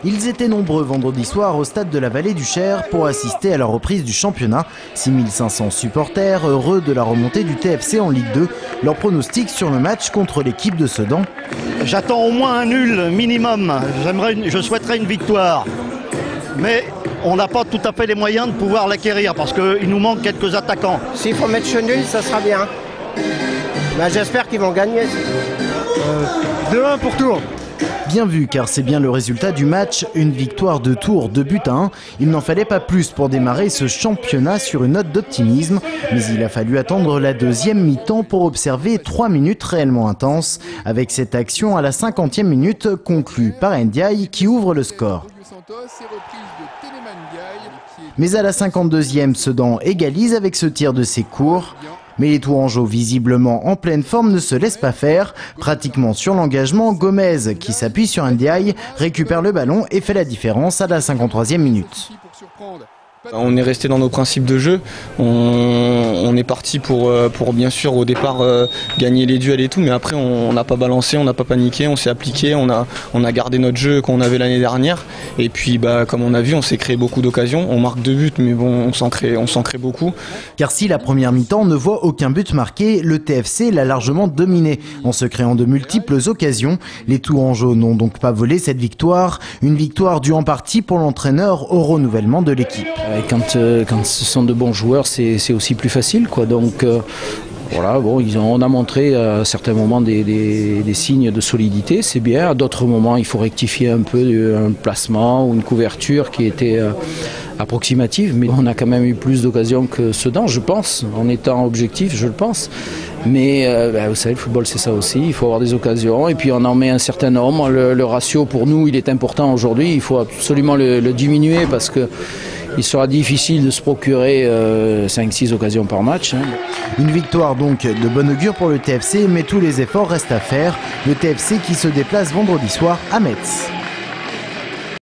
Ils étaient nombreux vendredi soir au stade de la Vallée du Cher pour assister à la reprise du championnat. 6500 supporters heureux de la remontée du TFC en Ligue 2. Leur pronostic sur le match contre l'équipe de Sedan. J'attends au moins un nul minimum. Je souhaiterais une victoire. Mais on n'a pas tout à fait les moyens de pouvoir l'acquérir parce qu'il nous manque quelques attaquants. S'il faut mettre nul, ça sera bien. Ben, j'espère qu'ils vont gagner. 2-1 pour Tours. Bien vu, car c'est bien le résultat du match, une victoire de Tours 2-1. Il n'en fallait pas plus pour démarrer ce championnat sur une note d'optimisme, mais il a fallu attendre la deuxième mi-temps pour observer 3 minutes réellement intenses, avec cette action à la 50e minute conclue par Ndiaye qui ouvre le score. Mais à la 52e, Sedan égalise avec ce tir de Sécourt. Mais les Tourangeaux, visiblement en pleine forme, ne se laissent pas faire. Pratiquement sur l'engagement, Gomez, qui s'appuie sur Ndiaye, récupère le ballon et fait la différence à la 53e minute. On est resté dans nos principes de jeu, on est parti pour bien sûr au départ gagner les duels et tout, mais après on n'a pas balancé, on n'a pas paniqué, on s'est appliqué, on a gardé notre jeu qu'on avait l'année dernière et puis comme on a vu on s'est créé beaucoup d'occasions, on marque 2 buts mais bon on s'en crée beaucoup. Car si la première mi-temps ne voit aucun but marqué, le TFC l'a largement dominé en se créant de multiples occasions. Les Tourangeaux n'ont donc pas volé cette victoire, une victoire due en partie pour l'entraîneur au renouvellement de l'équipe. Quand ce sont de bons joueurs, c'est aussi plus facile, quoi. Donc voilà, bon, on a montré à certains moments des signes de solidité, c'est bien. À d'autres moments, il faut rectifier un peu un placement ou une couverture qui était approximative. Mais on a quand même eu plus d'occasions que Sedan, je pense, en étant objectif, je le pense. Mais vous savez, le football, c'est ça aussi. Il faut avoir des occasions et puis on en met un certain nombre. Le ratio, pour nous, il est important aujourd'hui. Il faut absolument le diminuer parce que il sera difficile de se procurer 5-6 occasions par match. Une victoire donc de bon augure pour le TFC, mais tous les efforts restent à faire. Le TFC qui se déplace vendredi soir à Metz.